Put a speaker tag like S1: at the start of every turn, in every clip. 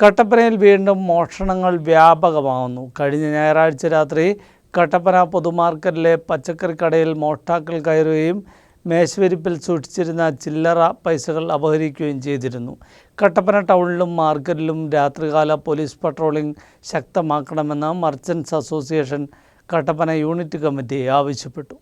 S1: കട്ടപ്പനയിൽ വീണ്ടും മോഷണങ്ങൾ വ്യാപകമാകുന്നു. കഴിഞ്ഞ ഞായറാഴ്ച രാത്രി കട്ടപ്പന പൊതുമാർക്കറ്റിലെ പച്ചക്കറിക്കടയിൽ മോഷ്ടാക്കൾ കയറുകയും മേശവിരിപ്പിൽ സൂക്ഷിച്ചിരുന്ന ചില്ലറ പൈസകൾ അപഹരിക്കുകയും ചെയ്തിരുന്നു. കട്ടപ്പന ടൗണിലും മാർക്കറ്റിലും രാത്രികാല പോലീസ് പട്രോളിംഗ് ശക്തമാക്കണമെന്ന് merchants association Kattappana unit committee ആവശ്യപ്പെട്ടു.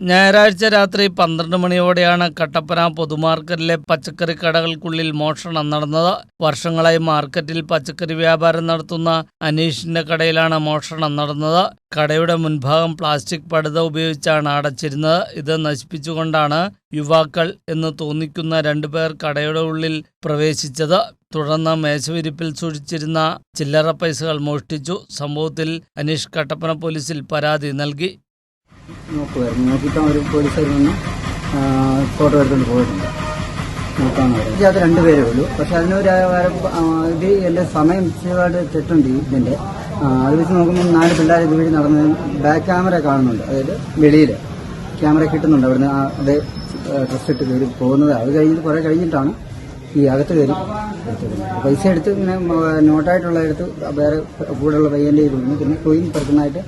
S1: ഞായറാഴ്ച രാത്രി 12 മണിയോടെയാണ് കട്ടപ്പന പൊതുമാർക്കറ്റിലെ പച്ചക്കറി കടകൾക്കുള്ളിൽ മോഷണം നടന്നത്. വർഷങ്ങളായി മാർക്കറ്റിൽ പച്ചക്കറി വ്യാപാരം നടത്തുന്ന അനീഷിന്റെ കടയിലാണ് മോഷണം നടന്നത്. കടയുടെ മുൻഭാഗം പ്ലാസ്റ്റിക് പടുത ഉപയോഗിച്ചാണ് അടച്ചിരുന്നത്. ഇത് നശിപ്പിച്ചുകൊണ്ടാണ് യുവാക്കൾ എന്ന് തോന്നിക്കുന്ന 2 പേർ കടയുടെ ഉള്ളിൽ പ്രവേശിച്ചത്. തുടർന്ന് മേശവിരിപ്പിൽ സൂക്ഷിച്ചിരുന്ന ചില്ലറ പൈസകൾ മോഷ്ടിച്ചു. സംഭവത്തിൽ അനീഷ് കട്ടപ്പന പോലീസിൽ പരാതി നൽകി.
S2: നോക്കിയിട്ട് ഒരു പോലീസുകാർ വന്ന് ഫോട്ടോ എടുത്തുകൊണ്ട് പോയിട്ടുണ്ട്. നോക്കാമെന്ന് പറയും. അത് 2 പേരേ ഉള്ളൂ. പക്ഷെ അതിനൊരു ഇത് എൻ്റെ സമയം ചെറുതായിട്ട് തെറ്റുണ്ട്. ഇതിൻ്റെ അത് വെച്ച് നോക്കുമ്പോൾ 4 പിള്ളേർ ഇതുവഴി നടന്ന് ബാക്ക് ക്യാമറ കാണുന്നുണ്ട്. അതായത് വെളിയിൽ ക്യാമറ കിട്ടുന്നുണ്ട്. അവിടുന്ന് അതേ ഡ്രസ് ഇട്ട് കയറി പോകുന്നത്. അത് കഴിഞ്ഞിട്ട് കുറേ കഴിഞ്ഞിട്ടാണ് ഈ അകത്ത് കയറി എടുത്തത്. പൈസ എടുത്ത് ഇങ്ങനെ നോട്ടായിട്ടുള്ള എടുത്ത് വേറെ കൂടെയുള്ള പയ്യൻ്റെ ഇരുന്നു. പിന്നെ കോയിൻ പെറുക്കുന്നതായിട്ട്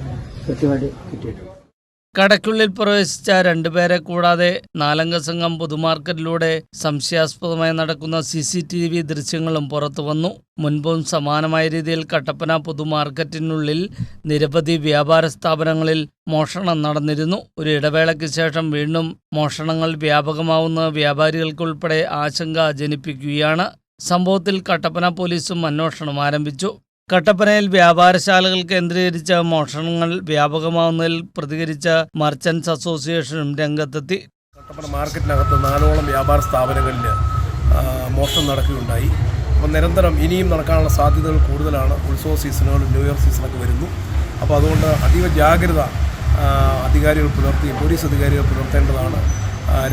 S2: കൃത്യമായിട്ട് കിട്ടിയിട്ടു.
S1: കടയ്ക്കുള്ളിൽ പ്രവേശിച്ച 2 പേരെ കൂടാതെ 4 സംഘം പൊതുമാർക്കറ്റിലൂടെ സംശയാസ്പദമായി നടക്കുന്ന CCTV ദൃശ്യങ്ങളും പുറത്തു വന്നു. മുൻപും സമാനമായ രീതിയിൽ കട്ടപ്പന പൊതുമാർക്കറ്റിനുള്ളിൽ നിരവധി വ്യാപാര സ്ഥാപനങ്ങളിൽ മോഷണം നടന്നിരുന്നു. ഒരു ഇടവേളയ്ക്ക് ശേഷം വീണ്ടും മോഷണങ്ങൾ വ്യാപകമാവുന്ന വ്യാപാരികൾക്കുൾപ്പെടെ ആശങ്ക ജനിപ്പിക്കുകയാണ്. സംഭവത്തിൽ കട്ടപ്പന പോലീസും അന്വേഷണം ആരംഭിച്ചു. കട്ടപ്പനയിൽ വ്യാപാരശാലകൾ കേന്ദ്രീകരിച്ച മോഷണങ്ങൾ വ്യാപകമാവുന്നതിൽ പ്രതികരിച്ച മർച്ചൻസ് അസോസിയേഷനും രംഗത്തെത്തി.
S3: കട്ടപ്പന മാർക്കറ്റിനകത്ത് 4ഓളം വ്യാപാര സ്ഥാപനങ്ങളിൽ മോഷണം നടക്കുകയുണ്ടായി. അപ്പോൾ നിരന്തരം ഇനിയും നടക്കാനുള്ള സാധ്യതകൾ കൂടുതലാണ്. ഉത്സവ സീസണുകളും ന്യൂ ഇയർ സീസണൊക്കെ വരുന്നു. അപ്പോൾ അതുകൊണ്ട് അതീവ ജാഗ്രത അധികാരികൾ പുലർത്തി പോലീസ് അധികാരികൾ പുലർത്തേണ്ടതാണ്.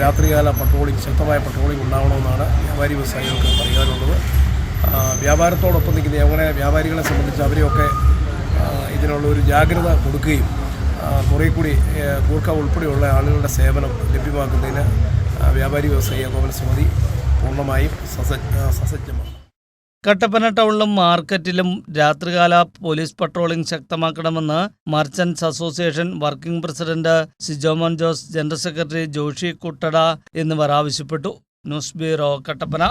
S3: രാത്രികാല പട്രോളിംഗ് ശക്തമായ പട്രോളിംഗ് ഉണ്ടാവണമെന്നാണ് വ്യാപാരി വ്യവസായികൾക്ക് പറയാനുള്ളത്. വ്യാപാരത്തോടൊപ്പം നിൽക്കുന്ന അങ്ങനെ വ്യാപാരികളെ സംബന്ധിച്ച് അവരെയൊക്കെ ഇതിനുള്ള ഒരു ജാഗ്രത കൊടുക്കുകയും കുറേ കൂടി ഗൂർഖ ഉൾപ്പെടെയുള്ള ആളുകളുടെ സേവനം ലഭ്യമാക്കുന്നതിന് വ്യാപാരി വ്യവസായ ഏകോപന സമിതി പൂർണ്ണമായും സസജ്ജമാണ്.
S1: കട്ടപ്പന ടൗണിലും മാർക്കറ്റിലും രാത്രികാല പോലീസ് പട്രോളിംഗ് ശക്തമാക്കണമെന്ന് merchants association working president Sijomon Jose, general secretary Joshy Kuttada എന്നിവർ ആവശ്യപ്പെട്ടു. News bureau, Kattappana.